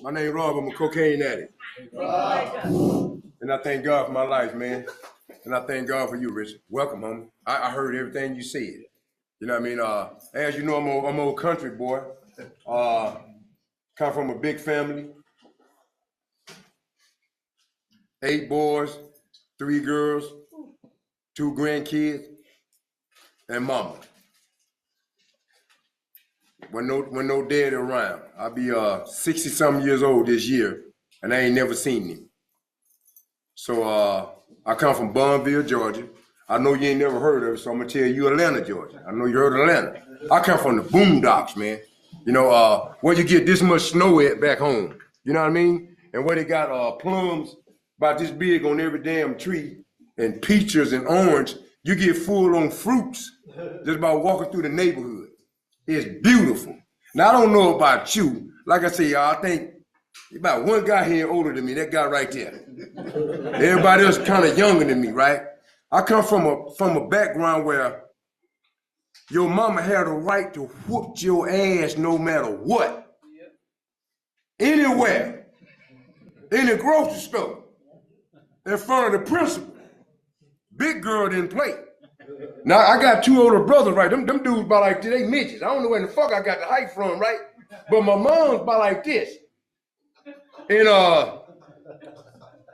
My name Rob. I'm a cocaine addict. And I thank God for my life, man. And I thank God for you, Richard. Welcome, homie. I heard everything you said. You know what I mean? As you know, I'm an old country boy. Uh, Come from a big family. 8 boys, 3 girls, 2 grandkids, and mama. When no daddy around. I'll be 60-something years old this year, and I ain't never seen him. So I come from Bonneville, Georgia. I know you ain't never heard of it, so I'm gonna tell you Atlanta, Georgia. I know you heard of Atlanta. I come from the boondocks, man. You know, where you get this much snow at back home. You know what I mean? And where they got plums about this big on every damn tree, and peaches and orange. You get full on fruits just by walking through the neighborhood. It's beautiful. Now I don't know about you. Like I say, y'all, I think about one guy here older than me, that guy right there. Everybody else kind of younger than me, right? I come from a background where your mama had a right to whoop your ass no matter what. Anywhere. In the grocery store. In front of the principal. Big girl didn't play. Now I got 2 older brothers, right? Them dudes about like this, they midgets. I don't know where the fuck I got the height from, right? But my mom's about like this. And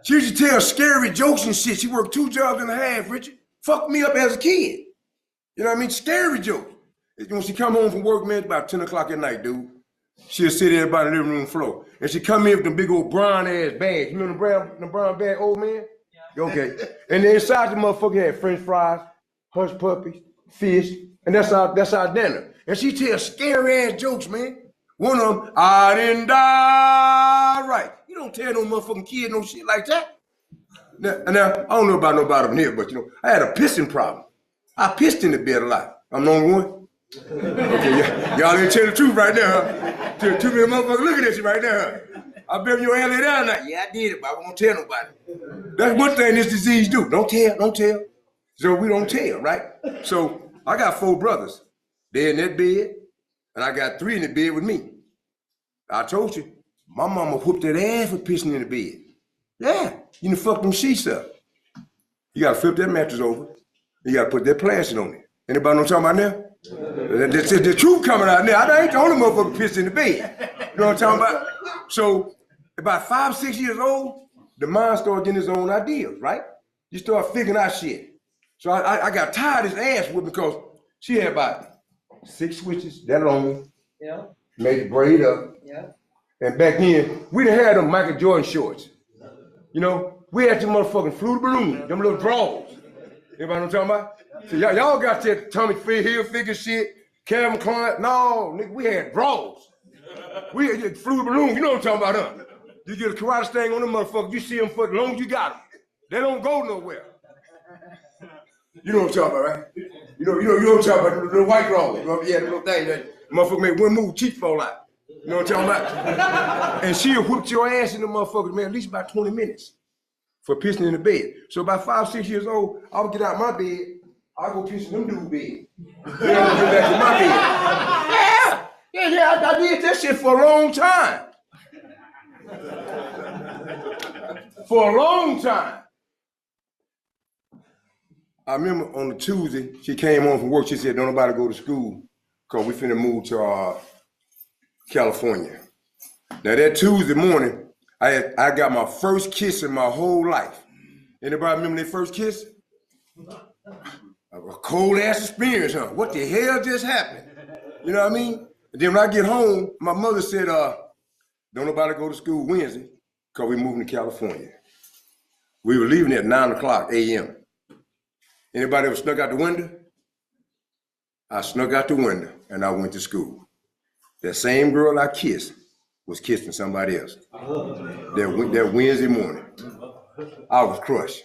she used to tell scary jokes and shit. She worked 2 jobs and a half, Richard. Fucked me up as a kid. You know what I mean? Scary jokes. When she come home from work, man, it's about 10 o'clock at night, dude. She'll sit there by the living room floor. And she come in with them big old brown ass bags. You remember the brown bag, old man? Yeah. Okay. And then inside the motherfucker had French fries, hush puppies, fish, and that's our dinner. And she tells scary ass jokes, man. One of them, I didn't die right. You don't tell no motherfucking kid no shit like that. Now, I don't know about nobody up here, but you know, I had a pissing problem. I pissed in the bed a lot. I'm the only one. Okay, y'all didn't tell the truth right there, huh? Too many motherfuckers looking at you right there, huh? I bet your ass lay down now. Yeah, I did it, but I won't tell nobody. That's one thing this disease do. Don't tell. So we don't tell, right? So I got 4 brothers. They're in that bed, and I got 3 in the bed with me. I told you, my mama whooped that ass for pissing in the bed. Yeah, you done fuck them sheets up. You gotta flip that mattress over. You gotta put that plastic on it. Anybody know what I'm talking about now? The truth coming out now. I ain't the only motherfucker pissed in the bed. You know what I'm talking about? So about 5, 6 years old, the mind started getting his own ideas, right? You start figuring out shit. So I got tired of his ass whipping because she had about 6 switches, that long. Yeah. Made it braid up. Yeah. And back then, we didn't have them Michael Jordan shorts. You know, we had them motherfucking fluted balloons, them little drawers. Everybody know what I'm talking about? So y'all got that Tommy Hilfiger shit, Calvin Klein. No, nigga, we had drawers. We had fluted balloons, you know what I'm talking about, huh? You get a karate sting on them motherfuckers, you see them for as long as you got them. They don't go nowhere. You know what I'm talking about, right? You know what I'm talking about, the white drawers. Yeah, the little thing that motherfucker make one move, teeth fall out. You know what I'm talking about? And she'll whip your ass in the motherfuckers, man, at least about 20 minutes for pissing in the bed. So about 5, 6 years old, I would get out of my bed, I go piss in them dudes' bed. Then I go get back to my bed. Yeah, I did that shit for a long time. For a long time. I remember on a Tuesday, she came home from work, she said, don't nobody go to school because we finna move to California. Now that Tuesday morning, I got my first kiss in my whole life. Anybody remember their first kiss? A cold ass experience, huh? What the hell just happened? You know what I mean? And then when I get home, my mother said, don't nobody go to school Wednesday because we moving to California. We were leaving at 9 o'clock a.m. Anybody ever snuck out the window? I snuck out the window and I went to school. That same girl I kissed was kissing somebody else. That Wednesday morning, I was crushed.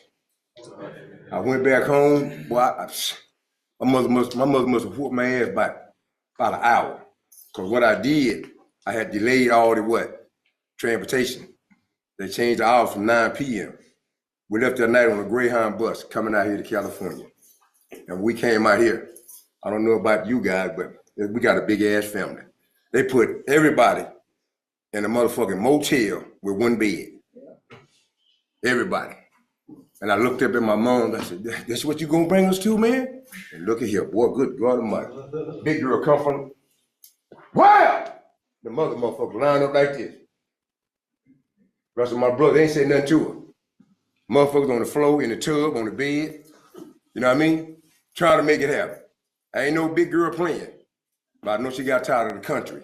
I went back home. Boy, my mother must have whooped my ass by about an hour. Because what I did, I had delayed all the transportation. They changed the hours from 9 p.m. We left that night on a Greyhound bus coming out here to California. And we came out here. I don't know about you guys, but we got a big ass family. They put everybody in a motherfucking motel with one bed. Everybody. And I looked up at my mom and I said, this what you gonna bring us to, man? And look at here, boy, good God Almighty. Big girl come from, wow! The motherfucker lined up like this. Rest of my brother, they ain't said nothing to her. Motherfuckers on the floor, in the tub, on the bed. You know what I mean? Trying to make it happen. I ain't no big girl playing. But I know she got tired of the country.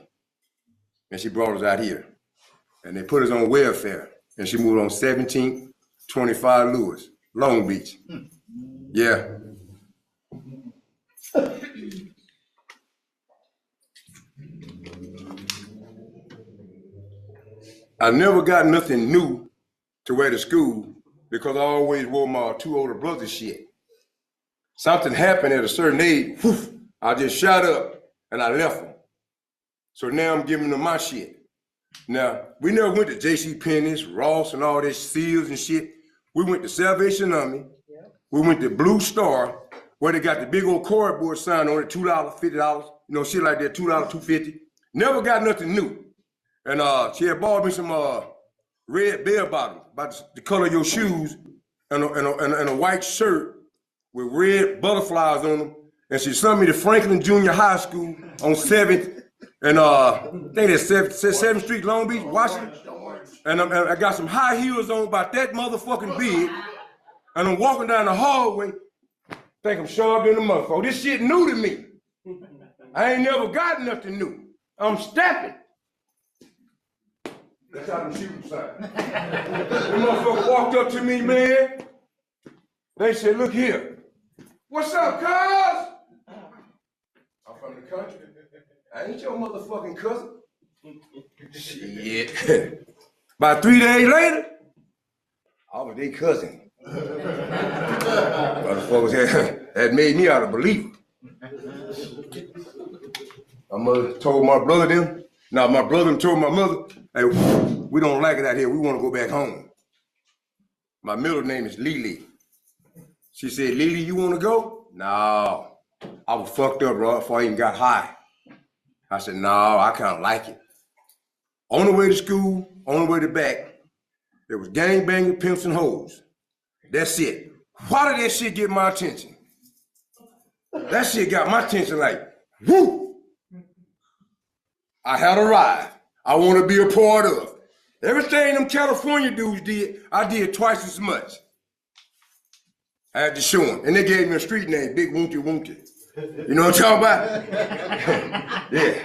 And she brought us out here. And they put us on welfare. And she moved on 1725 Lewis, Long Beach. Yeah. I never got nothing new to wear to school because I always wore my two older brothers' shit. Something happened at a certain age, whew, I just shot up and I left them. So now I'm giving them my shit. Now, we never went to J.C. Penney's, Ross, and all this Seals and shit. We went to Salvation Army. Yeah. We went to Blue Star, where they got the big old cardboard sign on it, $2, $50, you know, shit like that, $2, $2.50. Never got nothing new. And she had bought me some red bell bottoms, about the color of your shoes, and a white shirt with red butterflies on them. And she sent me to Franklin Junior High School on 7th, and I think that's 7th Street, Long Beach, Washington. And I got some high heels on about that motherfucking big, and I'm walking down the hallway, think I'm sharp in the motherfucker. This shit new to me. I ain't never got nothing new. I'm stepping. That's how them shoes sound. The motherfucker walked up to me, man. They said, look here. What's up, cuz? I'm from the country. I ain't your motherfucking cousin. Shit. About 3 days later, I was their cousin. Motherfuckers had made me out of believer. My mother told my brother them. Now my brother told my mother, hey, we don't like it out here. We want to go back home. My middle name is Lily. She said, Lily, you want to go? No. I was fucked up, bro, before I even got high. I said, no, I kind of like it. On the way to school, on the way to back, there was gangbanging, pimps, and hoes. That's it. Why did that shit get my attention? That shit got my attention like, whoo! I had arrived. I want to be a part of. Everything them California dudes did, I did twice as much. I had to show them. And they gave me a street name, Big Woonty Woonty. You know what I'm talking about? Yeah.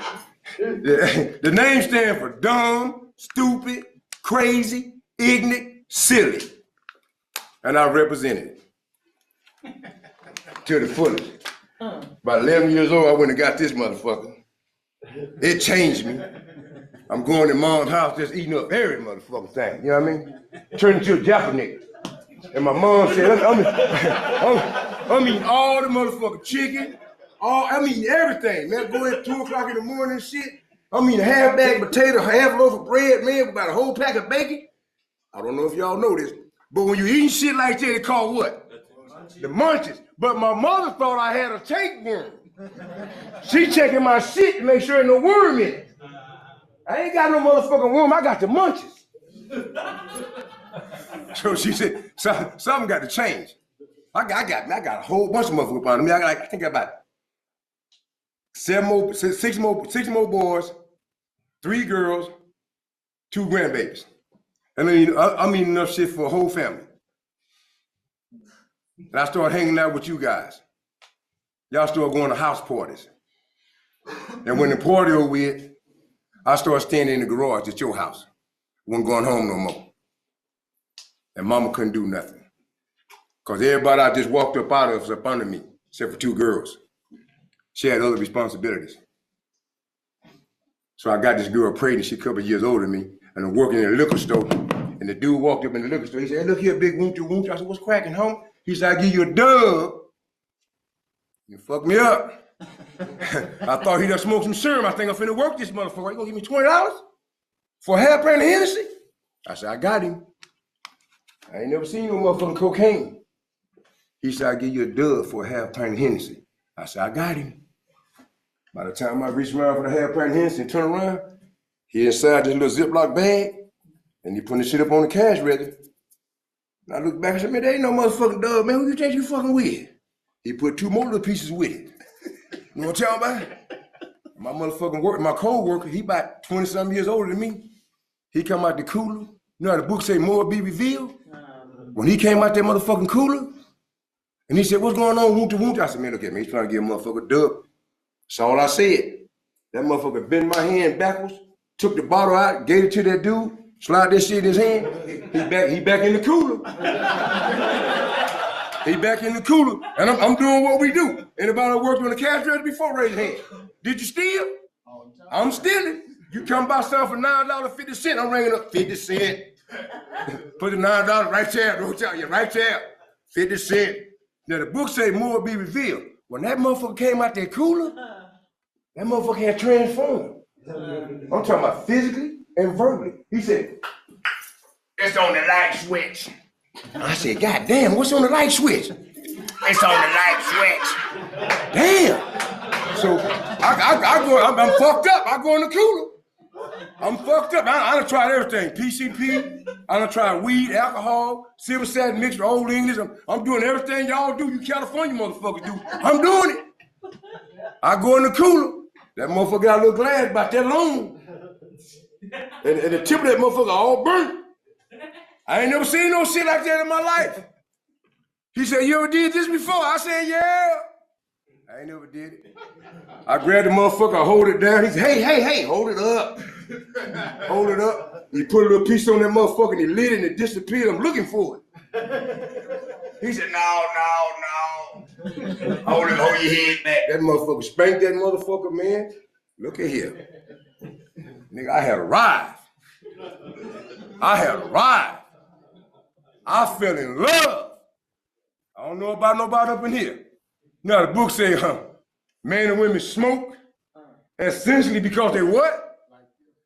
The name stands for dumb, stupid, crazy, ignorant, silly. And I represented it to the fullest. About 11 years old, I went and got this motherfucker. It changed me. I'm going to mom's house just eating up every motherfucking thing. You know what I mean? Turned into a Japanese. And my mom said, I'm eating all the motherfucking chicken. I'm eating everything, man. Go at 2 o'clock in the morning and shit. I'm eating a half bag of potato, half loaf of bread, man, about a whole pack of bacon. I don't know if y'all know this, but when you eating shit like that, it's called what? The munchies. But my mother thought I had a tapeworm. She checking my shit to make sure ain't no worm in it. I ain't got no motherfucking worm, I got the munchies. So she said, something got to change. I got a whole bunch of motherfuckers on me. I think I got 6 more boys, 3 girls, 2 grandbabies. And I'm eating enough shit for a whole family. And I started hanging out with you guys. Y'all started going to house parties. And when the party over with, I started standing in the garage at your house. Wasn't going home no more. And mama couldn't do nothing. Because everybody I just walked up out of was up under me, except for 2 girls. She had other responsibilities. So I got this girl pregnant, she a couple of years older than me, and I'm working in a liquor store. And the dude walked up in the liquor store, he said, hey, look here, big woonty woonty. I said, what's cracking, home? He said, I give you a dub. You fucked me up. I thought he done smoked some serum. I think I'm finna work this motherfucker. You gonna give me $20 for a half pint of Hennessy? I said, I got him. I ain't never seen no motherfucking cocaine. He said, I'll give you a dub for a half pint of Hennessy. I said, I got him. By the time I reached around for the half pint of Hennessy and turned around, He inside this little Ziploc bag, and he putting the shit up on the cash register. And I look back and said, man, there ain't no motherfucking dog, man. Who you think you fucking with? He put 2 more little pieces with it. You know what I'm talking about? My motherfucking my co-worker, he about 20-something years older than me. He come out the cooler. You know how the book say more be revealed? When he came out that motherfucking cooler, and he said, what's going on, woonta? I said, man, look at me, he's trying to get a motherfucker dub. That's all I said. That motherfucker bent my hand backwards, took the bottle out, gave it to that dude, slide that shit in his hand. He back in the cooler. He back in the cooler, and I'm doing what we do. Anybody that worked on the cash register before, raise your hand. Did you steal? I'm stealing. You come buy something for $9.50, I'm ringing up 50 cents. Put the $9 right there, don't tell you, right there, 50 cents. Now the book say more be revealed. When that motherfucker came out that cooler, that motherfucker had transformed. I'm talking about physically and verbally. He said, it's on the light switch. I said, God damn, what's on the light switch? It's on the light switch. Damn. So I'm fucked up. I go in the cooler. I'm fucked up. I done tried everything. PCP, I done tried weed, alcohol, silver satin mixed with old English. I'm doing everything y'all do, you California motherfuckers do. I'm doing it. I go in the cooler. That motherfucker got a little glass about that long. And the tip of that motherfucker all burnt. I ain't never seen no shit like that in my life. He said, you ever did this before? I said, yeah. I ain't never did it. I grabbed the motherfucker, I hold it down. He said, hey, hold it up. Hold it up. He put a little piece on that motherfucker and he lit it and it disappeared. I'm looking for it. He said, no. Hold your head back. That motherfucker spanked that motherfucker, man. Look at here. Nigga, I had arrived. I fell in love. I don't know about nobody up in here. Now the book say, men and women smoke, essentially because they what?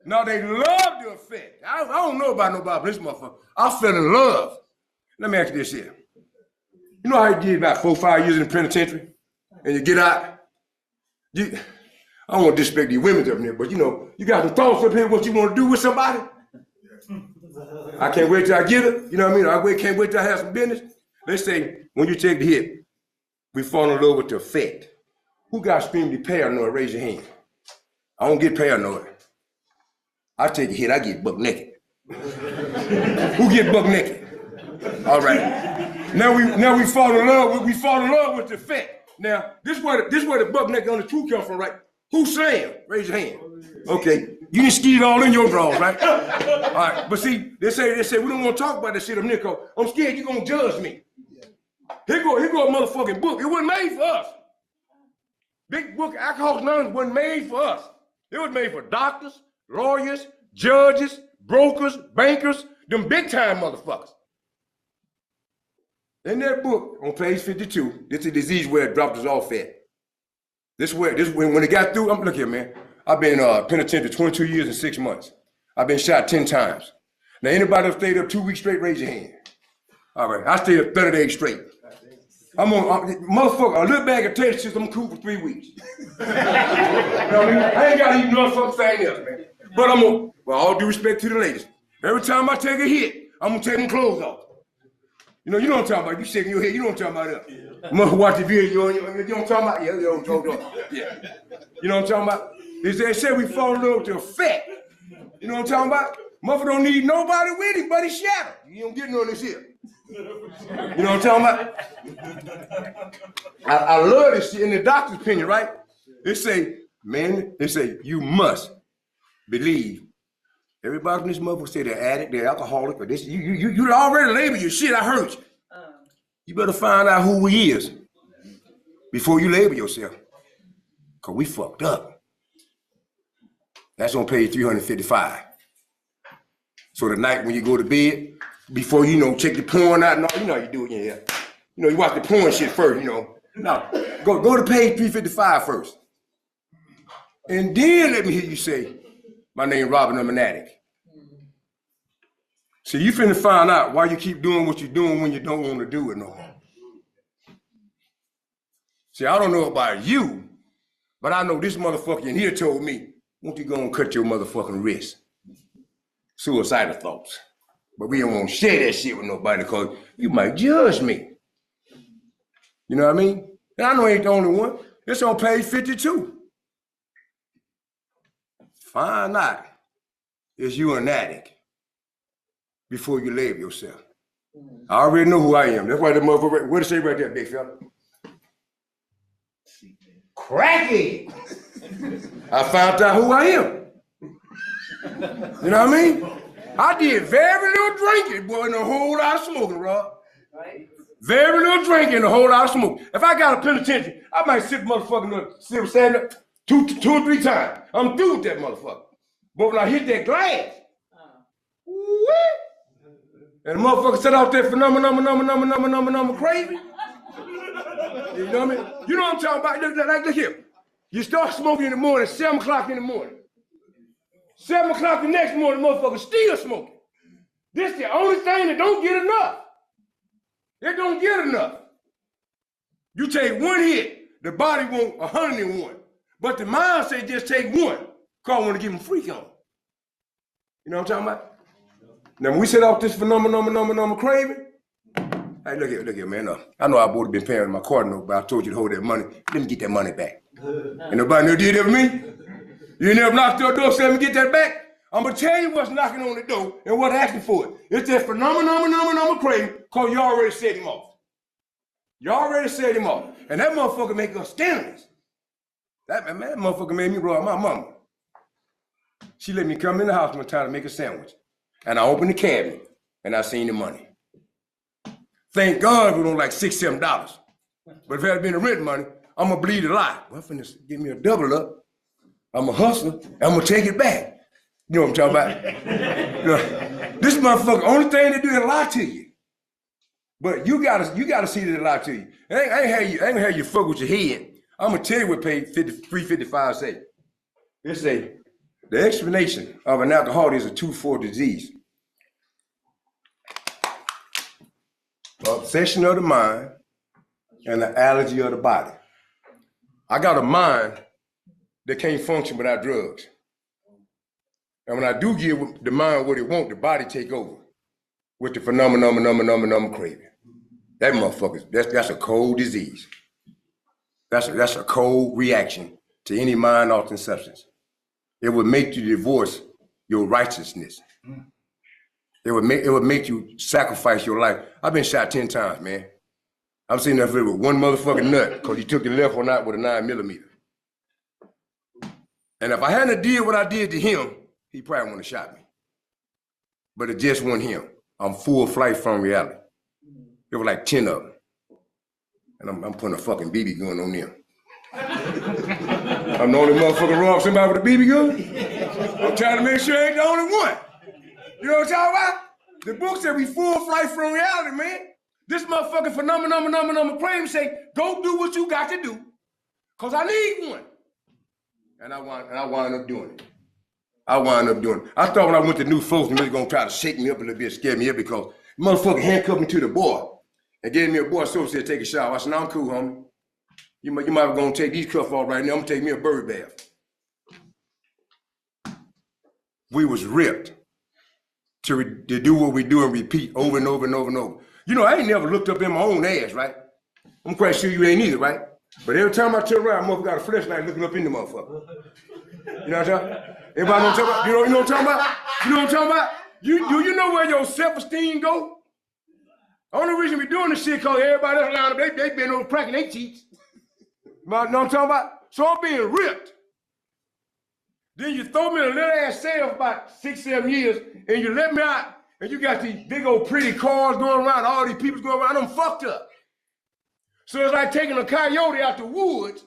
No, they love the effect. I don't know about nobody, but this motherfucker, I fell in love. Let me ask you this here. You know how you did about 4 or 5 years in the penitentiary, and you get out? I don't want to disrespect these women up there, but you know, you got some thoughts up here what you want to do with somebody. I can't wait till I get it. You know what I mean? Can't wait till I have some business. They say, when you take the hit, we fall in love with the effect. Who got extremely paranoid? Raise your hand. I don't get paranoid. I take a hit, I get buck naked. Who get buck naked? All right. Now we fall in love with the effect. Now, this where the buck naked on the truth come from, right? Who slam? Raise your hand. Okay. You didn't ski it all in your drawers, right? All right. But see, they say we don't want to talk about this shit up there because I'm scared you're gonna judge me. Here go a motherfucking book. It wasn't made for us. Big book, Alcoholics Anonymous wasn't made for us. It was made for doctors, lawyers, judges, brokers, bankers, them big time motherfuckers. In that book, on page 52, this is a disease where it dropped us off at. When it got through, look here, man. I've been penitentiary 22 years and 6 months. I've been shot 10 times. Now, anybody that stayed up 2 weeks straight, raise your hand. All right, I stayed up 30 days straight. Motherfucker, a little bag of taste chips, I'm cool for 3 weeks. You know what I mean? I ain't gotta eat motherfucking thing else, man. But well, all due respect to the ladies, every time I take a hit, I'm gonna take them clothes off. You know what I'm talking about. You shaking your head, you know what I'm talking about. Yeah. Mother watch the video, you know what I'm talking about? Yeah, you know what I'm talking about. Yeah. You know what I'm talking about? They say we fall in love with the effect. You know what I'm talking about? Mother don't need nobody with him but his shadow. You don't get none of this here. You know what I'm talking about? I love this shit in the doctor's opinion, right? They say, you must believe. Everybody in this motherfucker say they're addict, they're alcoholic, or this. You already labeled your shit, I heard you. You better find out who he is before you label yourself. Cause we fucked up. That's on page 355. So the night when you go to bed, before check the porn out and all, you know how you do it, yeah. You watch the porn shit first, No, go to page 355 first. And then let me hear you say, my name Robin, I'm an addict. So you finna find out why you keep doing what you're doing when you don't want to do it no more. See, I don't know about you, but I know this motherfucker in here told me won't you go and cut your motherfucking wrist? Suicidal thoughts. But we don't want to share that shit with nobody because you might judge me. You know what I mean? And I know I ain't the only one. It's on page 52. Find out is you an addict before you label yourself. I already know who I am. That's why the motherfucker, what it say right there, big fella? Crackhead. I found out who I am. You know what I mean? I did very little drinking, boy, and a whole lot of smoking, Rob. Right. Very little drinking and a whole lot of smoking. If I got a penitentiary, I might sip motherfucking silver standard two or three times. I'm through with that motherfucker. But when I hit that glass, and the motherfucker set out there for number crazy. You know what I mean? You know what I'm talking about? Look here. You start smoking in the morning, 7 o'clock in the morning. 7 o'clock the next morning, motherfucker still smoking. This the only thing that don't get enough. It don't get enough. You take one hit, the body want 101. But the mind say just take one, cause I want to give him freak on. You know what I'm talking about? Now when we set off this for number craving, hey, look here, man. I know I would have been paying my car note, but I told you to hold that money. Let me get that money back. And nobody never did that for me. You never knocked your door, said, let me get that back. I'm gonna tell you what's knocking on the door and what asking for it. It's that for number craving, cause you already set him off. You already set him off. And that motherfucker make us scandalous. That motherfucker made me rob my mama. She let me come in the house one time to make a sandwich. And I opened the cabinet and I seen the money. Thank God we don't like $6, $7. But if it had been the rent money, I'm gonna bleed a lot. Well, finna give me a double up. I'm a hustler, I'm gonna take it back. You know what I'm talking about? You know, this motherfucker, only thing they do is lie to you. But you gotta see that they lie to you. I ain't gonna have you fuck with your head. I'm gonna tell you what page 355 say. It say, the explanation of an alcoholic is a 2-4 disease. Obsession of the mind and the allergy of the body. I got a mind that can't function without drugs. And when I do give the mind what it wants, the body take over with the phenomenon craving. That motherfucker, that's a cold disease. That's a cold reaction to any mind-altering substance. It would make you divorce your righteousness. It would make you sacrifice your life. I've been shot 10 times, man. I'm sitting there with one motherfucking nut because he took the left one out with a 9mm. And if I hadn't did what I did to him, he probably wouldn't have shot me. But it just wasn't him. I'm full flight from reality. There were like 10 of them. And I'm putting a fucking BB gun on them. I'm the only motherfucker rob somebody with a BB gun. I'm trying to make sure I ain't the only one. You know what I'm talking about? The book said we full flight from reality, man. This motherfucking phenomenon claim say, go do what you got to do, cause I need one. And I wind up doing it. I thought when I went to New Folks, they was gonna try to shake me up a little bit, scare me up, because motherfucker handcuffed me to the board and gave me a board so said take a shower. I said, no, I'm cool, homie. You might have gonna take these cuffs off right now. I'm gonna take me a bird bath. We was ripped to do what we do and repeat over and over and over and over. You know, I ain't never looked up in my own ass, right? I'm quite sure you ain't either, right? But every time I turn around, motherfucker got a flashlight looking up in the motherfucker. You know what I'm talking about? Everybody know what I'm talking about? You know what I'm talking about? You know what I'm talking about? Do you know where your self-esteem go? Only reason we doing this shit cause everybody else around them, they been over cracking their cheeks. You know what I'm talking about? So I'm being ripped. Then you throw me in a little ass cell for about 6, 7 years, and you let me out, and you got these big old pretty cars going around, all these people going around, I'm fucked up. So it's like taking a coyote out the woods,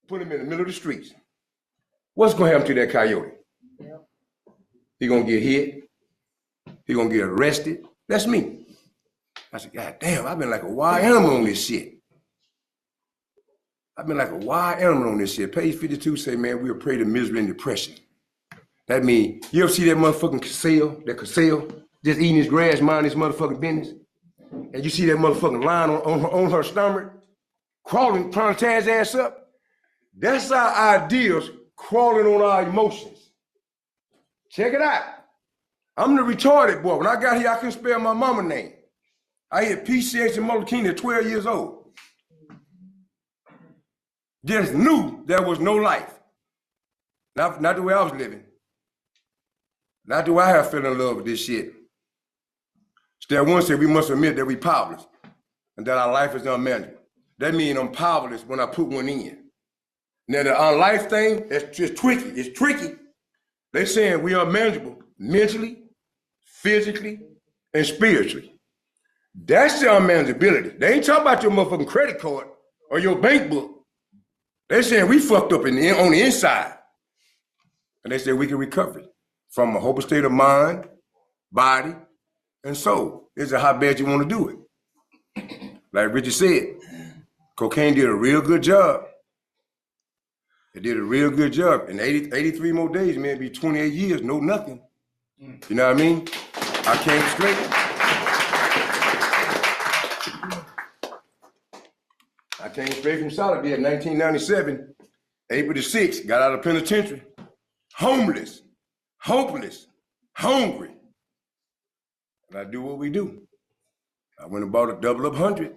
put him in the middle of the streets. What's gonna happen to that coyote? Yep. He gonna get hit, he gonna get arrested. That's me. I said, God damn, I've been like a wild animal on this shit. I've been like a wild animal on this shit. Page 52 say, man, we are prey to misery and depression. That means, you ever see that motherfucking Cassell, just eating his grass, minding his motherfucking business? And you see that motherfucking lying on her stomach, crawling, trying to tear his ass up? That's our ideals crawling on our emotions. Check it out. I'm the retarded boy. When I got here, I couldn't spell my mama's name. I hit PCH in Martin King at 12 years old. Just knew there was no life. Not the way I was living. Not the way I have fell in love with this shit. Step one said we must admit that we powerless and that our life is unmanageable. That means I'm powerless when I put one in. Now the unlife thing, it's just tricky. It's tricky. They're saying we are unmanageable mentally, physically, and spiritually. That's the unmanageability. They ain't talking about your motherfucking credit card or your bank book. They're saying we fucked up on the inside. And they say we can recover from a hopeless state of mind, body, and soul. It's how bad you want to do it. Like Richard said, cocaine did a real good job. It did a real good job. In 83 more days, man, it'd be 28 years, no nothing. You know what I mean? I came straight. I came straight from Sobriety in 1997, April the 6th, got out of penitentiary. Homeless, hopeless, hungry. And I do what we do. I went and bought a double up 100.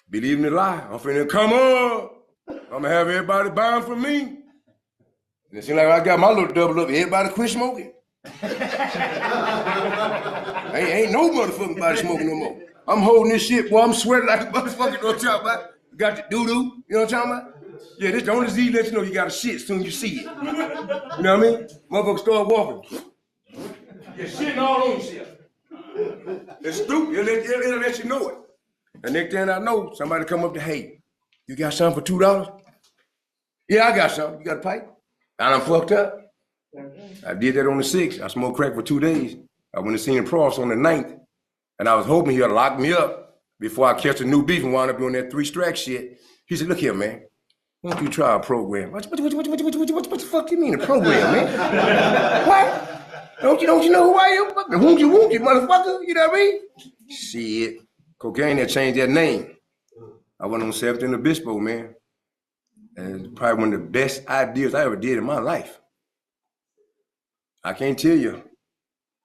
Believe in the lie. I'm finna come up. I'm gonna have everybody buying from me. And it seems like I got my little double up, everybody quit smoking. ain't no motherfucking body smoking no more. I'm holding this shit, boy, I'm sweating like a motherfucker, you know what I'm talking about? Got your doo-doo, you know what I'm talking about? Yeah, this the only disease lets you know you got a shit as soon as you see it. You know what I mean? Motherfuckers start walking. You're shitting all on yourself. It's stupid, it'll let you know it. The next thing I know, somebody come up to, hey, you got something for $2? Yeah, I got something. You got a pipe? I done fucked up. I did that on the 6th. I smoked crack for 2 days. I went to see him Pross on the 9th. And I was hoping he'd lock me up before I catch a new beef and wound up doing that 3-strack shit. He said, look here, man. Why don't you try a program? What the fuck do you mean a program, man? What? Don't you know who I am? Whom you motherfucker? You know what I mean? Shit. Cocaine had changed that name. I went on 7th and Obispo, man. And it's probably one of the best ideas I ever did in my life. I can't tell you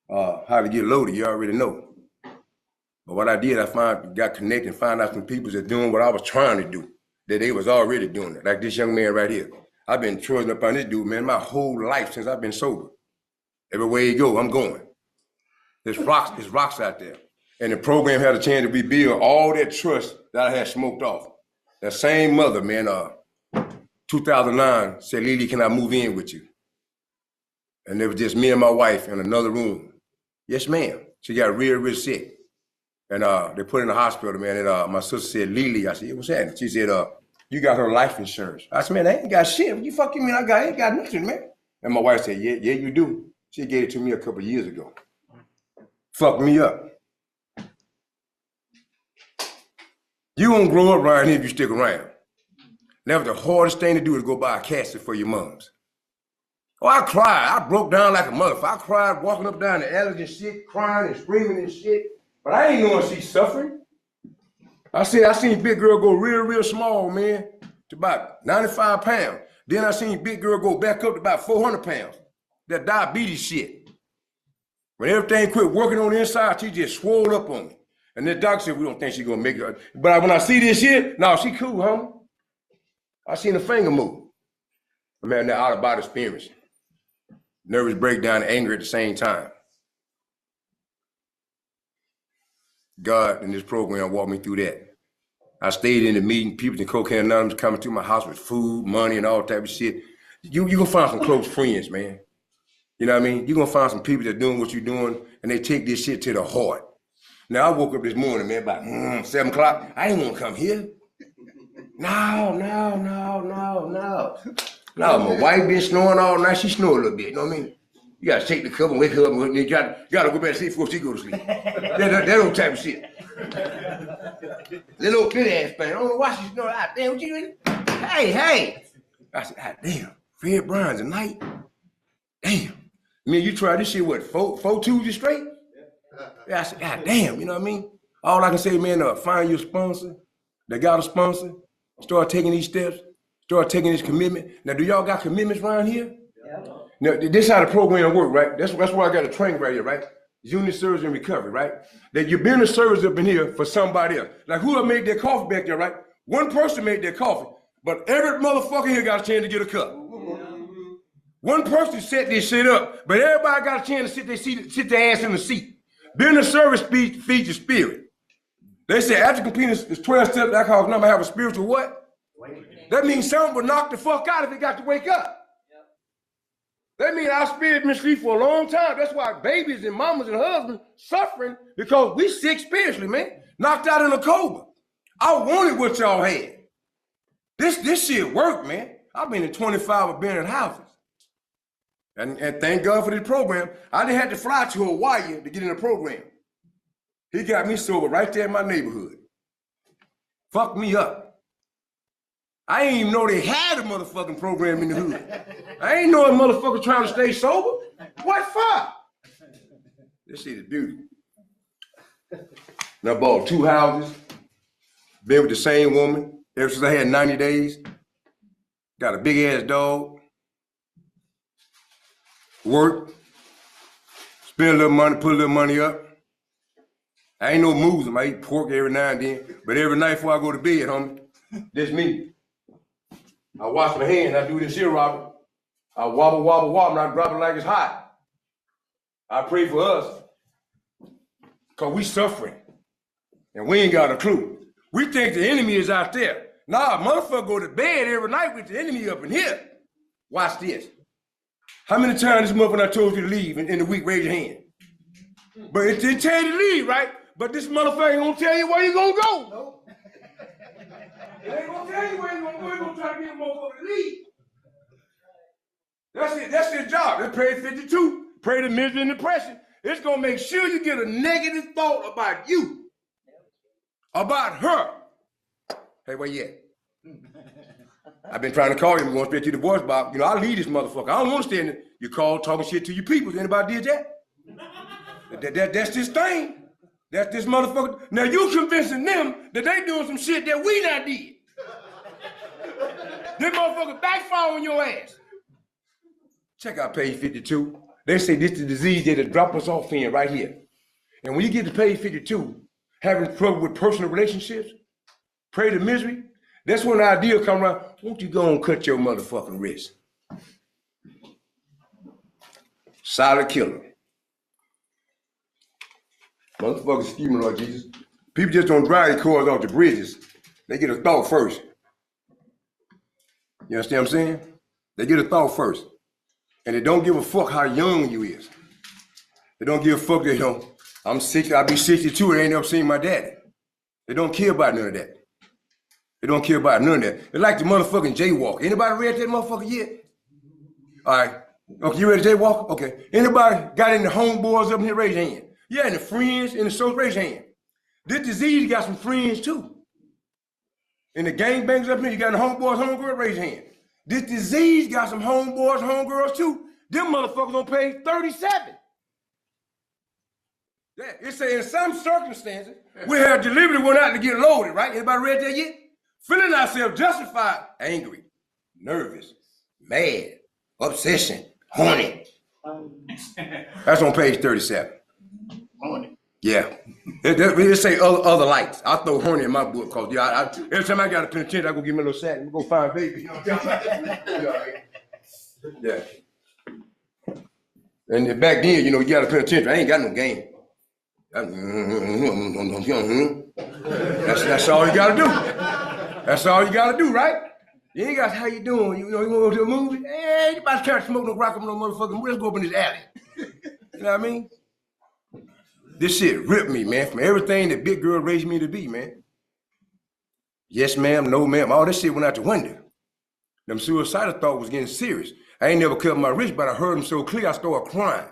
how to get loaded, you already know. But what I did, got connected and found out some people that doing what I was trying to do, that they was already doing it. Like this young man right here. I've been trudging up on this dude, man, my whole life since I've been sober. Everywhere you go, I'm going. There's rocks out there. And the program had a chance to rebuild all that trust that I had smoked off. That same mother, man, 2009, said, Lily, can I move in with you? And it was just me and my wife in another room. Yes, ma'am. She got real sick. And they put her in the hospital, man. And my sister said, Lily, I said, what's happening? She said, you got her life insurance. I said, man, I ain't got shit. What you fucking mean I ain't got nothing, man? And my wife said, yeah, you do. She gave it to me a couple years ago. Fucked me up. You won't grow up around here if you stick around. That was the hardest thing to do, to go buy a casket for your moms. Oh, I cried. I broke down like a motherfucker. I cried walking up down the alleys and shit, crying and screaming and shit. But I ain't knowing she's suffering. I seen big girl go real small, man, to about 95 pounds. Then I seen big girl go back up to about 400 pounds. That diabetes shit. When everything quit working on the inside, she just swole up on me. And the doctor said, we don't think she's gonna make it. But when I see this shit, no, she cool, homie. I seen the finger move. Man, that out of body experience. Nervous breakdown and anger at the same time. God in this program walked me through that. I stayed in the meeting, people in Cocaine Anonymous coming to my house with food, money, and all type of shit. You gonna find some close friends, man. You know what I mean? You're gonna find some people that doing what you're doing, and they take this shit to the heart. Now, I woke up this morning, man, about 7 o'clock. I didn't want to come here. No. No, my wife been snoring all night. She snore a little bit, you know what I mean? You gotta shake the cover and wake her up, and you gotta go back to sleep before she go to sleep. that old type of shit. Little old fit ass thing. I don't know why she snoring. Ah, damn, what you doing? Hey. I said, ah, damn, Fred Brown tonight? Damn. I mean, you tried this shit, what, 4 Tuesdays straight? Yeah, I said, God damn, you know what I mean? All I can say, man, find your sponsor that got a sponsor, start taking these steps, Start taking this commitment. Now, do y'all got commitments around here? Yeah. Now, this is how the program works, right? That's why I got a training right here, right? Unit service and recovery, right? That you've been a service up in here for somebody else. Like who made their coffee back there, right? One person made their coffee, but every motherfucker here got a chance to get a cup. One person set this shit up, but everybody got a chance to sit their ass in the seat. Being a service feeds your spirit. They say after completing this 12 steps, alcoholic number have a spiritual what? That means someone will knock the fuck out if they got to wake up. That means our spirit been asleep for a long time. That's why babies and mamas and husbands suffering because we sick spiritually, man. Knocked out in a coma. I wanted what y'all had. This shit worked, man. I've been in 25 abandoned houses. And thank God for this program. I didn't have to fly to Hawaii to get in the program. He got me sober right there in my neighborhood. Fucked me up. I ain't even know they had a motherfucking program in the hood. I ain't know a motherfucker trying to stay sober. What for? This shit is beautiful. And I bought 2 houses. Been with the same woman ever since I had 90 days. Got a big ass dog. Work. Spend a little money, put a little money up. I ain't no moves. I eat pork every now and then. But every night before I go to bed, homie, this me. I wash my hands, I do this here, Robert. I wobble, wobble, wobble, and I drop it like it's hot. I pray for us, because we suffering, and we ain't got a clue. We think the enemy is out there. Nah, motherfucker go to bed every night with the enemy up in here. Watch this. How many times this motherfucker I told you to leave in the week, raise your hand. But it didn't tell you to leave, right? But this motherfucker ain't gonna tell you where you gonna go. Nope. It ain't gonna tell you where you're gonna go. You're gonna try to get a motherfucker to leave. That's it. That's their job. They pray 52. Pray the misery and depression. It's gonna make sure you get a negative thought about you, about her. Hey, where you at? I've been trying to call you. I'm going straight to the voice box. You know, I leave this motherfucker. I don't want to stand there. You call talking shit to your people. Anybody did that? That's this thing. That's this motherfucker. Now you convincing them that they doing some shit that we not did. This motherfucker backfire on your ass. Check out page 52. They say this is the disease that'll drop us off in right here. And when you get to page 52, having trouble with personal relationships, pray to misery, that's when the idea come around, won't you go and cut your motherfucking wrist? Silent killer. Motherfuckers scheming, Lord Jesus. People just don't drive their cars off the bridges. They get a thought first. You understand what I'm saying? They get a thought first. And they don't give a fuck how young you is. They don't give a fuck that, you know, I'm 60, I'll be 62 and I ain't never seen my daddy. They don't care about none of that. They don't care about none of that. They like the motherfucking jaywalk. Anybody read that motherfucker yet? All right. Okay, you ready to jaywalk? Okay. Anybody got any homeboys up in here? Raise your hand. Yeah, and the friends and the social, raise your hand. This disease got some friends too. And the gangbangs up here, you got the homeboys, homegirls, raise your hand. This disease got some homeboys, homegirls too. Them motherfuckers on page 37. Yeah, it says in some circumstances, we have deliberately went out to get loaded, right? Anybody read that yet? Feeling ourselves justified, angry, nervous, mad, obsession, horny. That's on page 37. Horny. Yeah. It say other lights. I throw horny in my book because every time I got a penitentiary, I go give me a little sack and go find baby. You know what I'm saying? Yeah. And back then, you know, you got a penitentiary. I ain't got no game. That's all you gotta do. That's all you gotta do, right? You ain't got how you doing. You know, you want to go to a movie? Hey, you about to try to smoke no rock up no motherfucking. Let's go up in this alley. You know what I mean? This shit ripped me, man, from everything that big girl raised me to be, man. Yes, ma'am, no, ma'am. All this shit went out the window. Them suicidal thoughts was getting serious. I ain't never cut my wrist, but I heard them so clear, I started crying.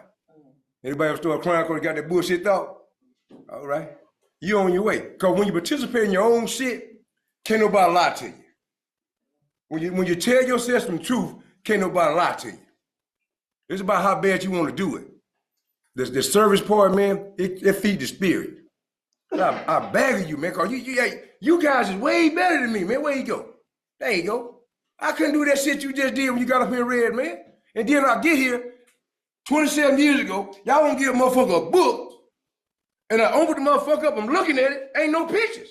Anybody ever started crying because they got that bullshit thought? All right. You on your way. Because when you participate in your own shit, can't nobody lie to you. When you tell yourself some truth, can't nobody lie to you. It's about how bad you want to do it. The service part, man, it feeds the spirit. I beg of you, man, because you guys is way better than me, man. Where you go? There you go. I couldn't do that shit you just did when you got up here and read, man. And then I get here 27 years ago, y'all don't give a motherfucker a book, and I open the motherfucker up, I'm looking at it, ain't no pictures.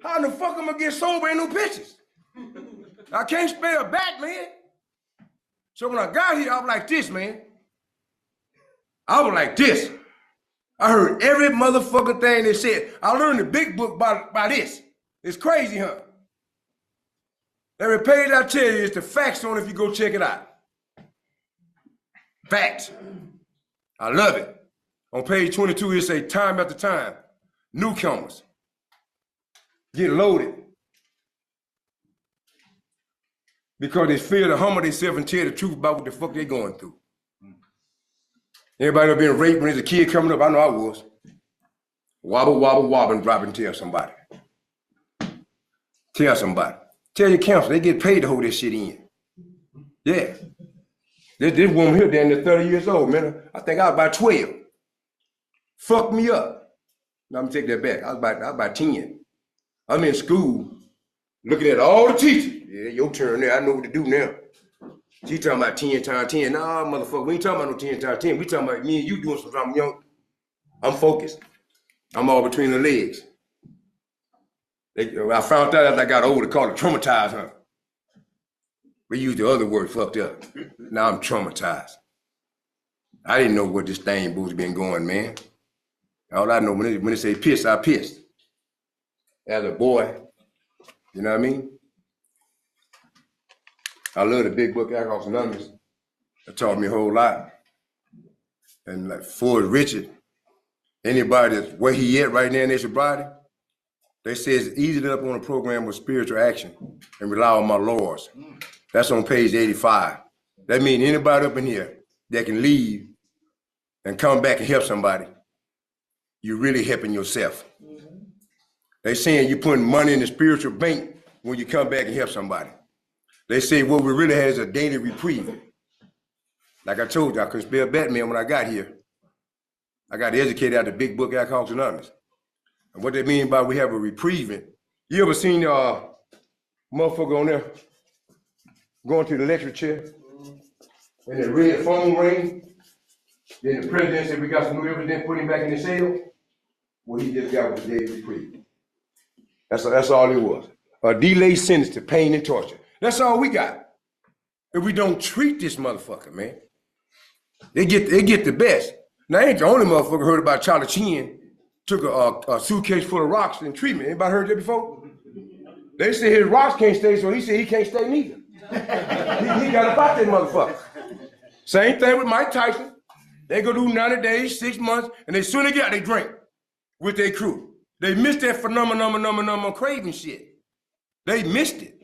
How in the fuck am I get sober, ain't no pictures? I can't spell back, man. So when I got here, I was like this, man. I was like this. I heard every motherfucker thing they said. I learned the big book by this. It's crazy, huh? Every page I tell you is the facts on it if you go check it out. Facts. I love it. On page 22, it say time after time, newcomers get loaded because they fear to humble themselves and tell the truth about what the fuck they going through. Everybody ever been raped when there's a kid coming up? I know I was. Wobble, wobble, wobble, and drop and tell somebody. Tell somebody. Tell your counselor, they get paid to hold this shit in. Yeah. This woman here, down there 30 years old, man. I think I was about 12. Fucked me up. Now I'm gonna take that back. I was about 10. I'm in school looking at all the teachers. Yeah, your turn there. I know what to do now. She talking about 10 times 10. Nah, motherfucker, we ain't talking about no 10 times 10. We talking about me and you doing something young. I'm focused. I'm all between the legs. I found out as I got older, called it traumatized, huh? We used the other word, fucked up. Now I'm traumatized. I didn't know what this thing was been going, man. All I know, when they say piss, I pissed. As a boy, you know what I mean? I love the big book, Alcoholics Anonymous. It taught me a whole lot. And like for Richard, anybody that's where he at right now in their sobriety, they say it's easy to up on a program with spiritual action and rely on my laws. That's on page 85. That means anybody up in here that can leave and come back and help somebody, you're really helping yourself. They saying you're putting money in the spiritual bank when you come back and help somebody. They say what we really have is a daily reprieve. Like I told you, I couldn't spell Batman when I got here. I got educated out of the big book, Alcoholics Anonymous. And what they mean by we have a reprieve. You ever seen motherfucker on there going to the electric chair and the red phone ring? Then the president said we got some new evidence, put him back in the cell. Well, he just got with the daily reprieve. That's all it was. A delayed sentence to pain and torture. That's all we got. If we don't treat this motherfucker, man, they get the best. Now, I ain't the only motherfucker heard about Charlie Chin took a suitcase full of rocks in treatment. Anybody heard that before? They say his rocks can't stay, so he said he can't stay neither. he got about that motherfucker. Same thing with Mike Tyson. They go do 90 days, 6 months, and as soon as they get out, they drink with their crew. They missed that phenomenon craving shit. They missed it.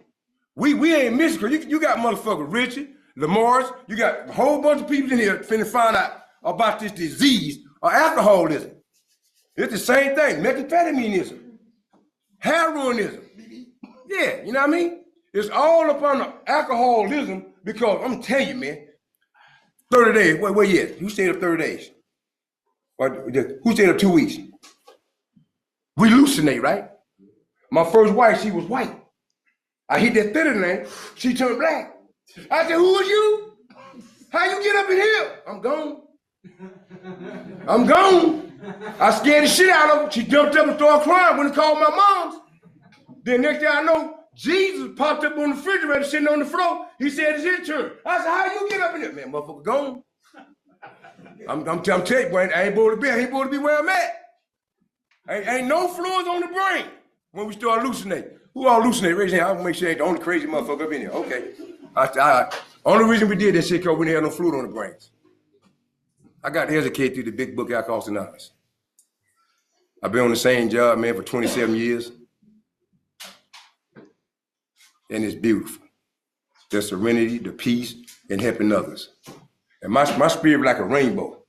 We ain't missed it, because you got motherfucker Richard, Lamar's, you got a whole bunch of people in here finna find out about this disease or alcoholism. It's the same thing, methamphetamineism, heroinism. Yeah, you know what I mean? It's all upon the alcoholism, because I'm telling you, man, 30 days, where you at? Who stayed up 30 days? Who stayed up 2 weeks? We hallucinate, right? My first wife, she was white. I hit that third name, she turned black. I said, who is you? How you get up in here? I'm gone. I'm gone. I scared the shit out of her. She jumped up and started crying when it called my mom's. Then next thing I know, Jesus popped up on the refrigerator sitting on the floor. He said, it's his turn. I said, how you get up in here? Man, motherfucker, gone. I'm telling you, boy, I ain't supposed to be. I ain't supposed to be where I'm at. Ain't no fluids on the brain when we start hallucinating. Who all hallucinate? Raise your hand. I'll make sure I ain't the only crazy motherfucker up in here. Okay. Only reason we did that shit because we didn't have no fluid on the brains. I got educated through the big book, Alcoholics Anonymous. I've been on the same job, man, for 27 years. And it's beautiful. The serenity, the peace, and helping others. And my spirit like a rainbow.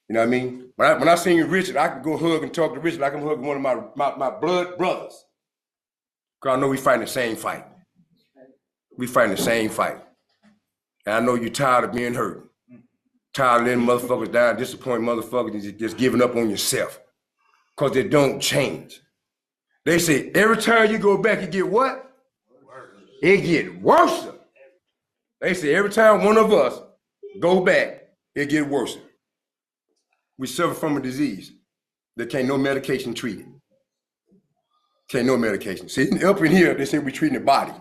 You know what I mean? When I seen Richard, I could go hug and talk to Richard like I'm hugging one of my blood brothers. Because I know we fighting the same fight. We fighting the same fight. And I know you're tired of being hurt. Tired of letting motherfuckers down, disappointing motherfuckers, and just giving up on yourself. Because they don't change. They say every time you go back, you get what? It get worse. They say every time one of us go back, it get worse. We suffer from a disease that can't no medication treat it. Can't no medication. See, up in here, they say we treating the body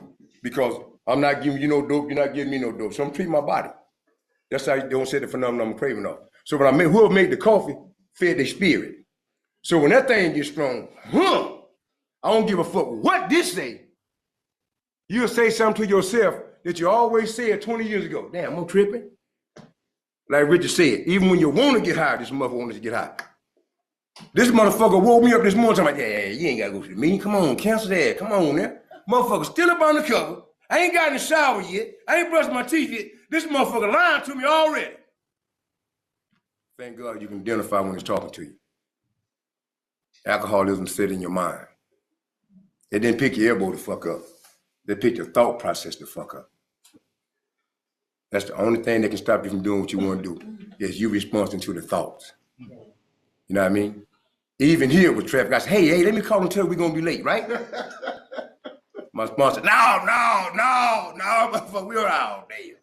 because I'm not giving you no dope, you're not giving me no dope. So I'm treating my body. That's how they don't say the phenomenon I'm craving off. So when whoever made the coffee fed their spirit. So when that thing gets strong, I don't give a fuck what this say. You'll say something to yourself that you always said 20 years ago. Damn, I'm tripping. Like Richard said, even when you want to get high, this motherfucker wants to get high. This motherfucker woke me up this morning talking about, yeah, you ain't gotta go to the meeting. Come on, cancel that. Come on now. Motherfucker still up on the cover. I ain't got in the shower yet. I ain't brushed my teeth yet. This motherfucker lying to me already. Thank God you can identify when he's talking to you. Alcoholism sit in your mind. It didn't pick your elbow the fuck up. They picked your thought process the fuck up. That's the only thing that can stop you from doing what you want to do, is you responding to the thoughts. You know what I mean? Even here with traffic, I said, hey, let me call and tell you we're gonna be late, right? My sponsor, no, motherfucker, we're all day.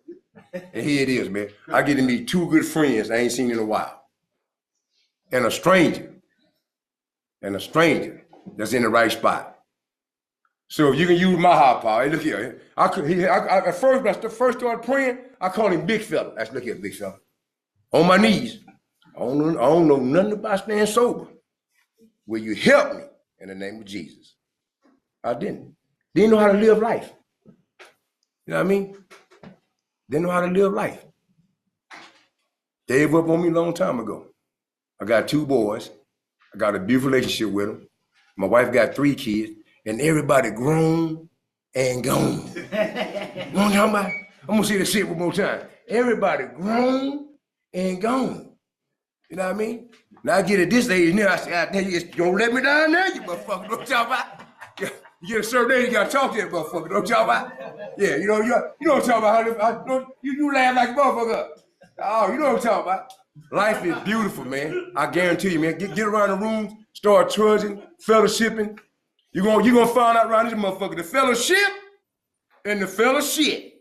And here it is, man. I get to meet two good friends I ain't seen in a while. And a stranger that's in the right spot. So if you can use my high power, hey, look here. At first, when I first started praying, I called him big fella. I said, look here, big fella. On my knees. I don't know nothing about staying sober. Will you help me in the name of Jesus? I didn't. Didn't know how to live life. You know what I mean? Didn't know how to live life. Gave up on me a long time ago. I got 2 boys. I got a beautiful relationship with them. My wife got 3 kids, and everybody grown and gone. You know what I'm talking about? I'm gonna say this shit one more time. Everybody grown and gone. You know what I mean? Now I get at this age now, I say, you don't let me down there, you motherfucker. Don't talk about. You get a certain age, you gotta talk to that motherfucker. Don't talk about. Yeah, you don't talk about how you laugh like a motherfucker. Oh, you know what I'm talking about. Life is beautiful, man. I guarantee you, man. Get around the room, start trudging, fellowshipping. You're gonna find out around this motherfucker. The fellowship and the fellowship.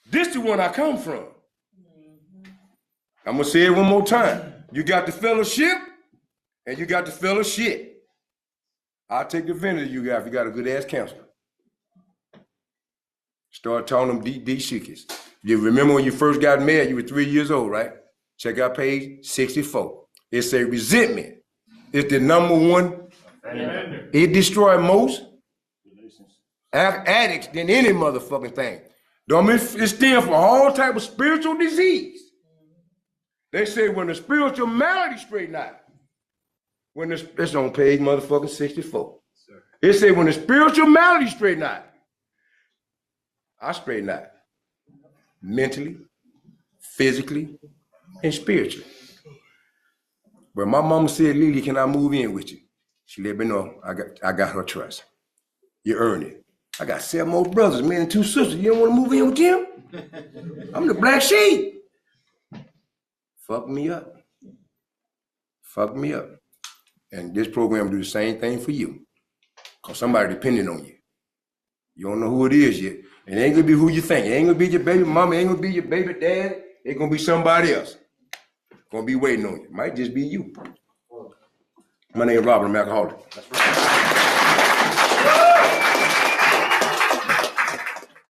This is the one I come from. I'm gonna say it one more time. You got the fellowship and you got the fellowship. I'll take advantage of you guys if you got a good ass counselor. Start telling them deep secrets. You remember when you first got married, you were 3 years old, right? Check out page 64. It say resentment is the #1. It destroys most addicts than any motherfucking thing. It stands for all type of spiritual disease. They say when the spiritual malady straighten out, it's on page motherfucking 64. It say when the spiritual malady straighten out, I straighten out mentally, physically, and spiritually. But my mama said, Lily, can I move in with you? She let me know I got her trust. You earn it. I got 7 more brothers, man, and 2 sisters. You don't want to move in with them? I'm the black sheep. Fuck me up. Fuck me up. And this program do the same thing for you. Because somebody depending on you. You don't know who it is yet. And it ain't gonna be who you think. It ain't gonna be your baby mama, it ain't gonna be your baby dad. It's gonna be somebody else. Gonna be waiting on you. Might just be you. My name is Robert, I'm an alcoholic. That's right.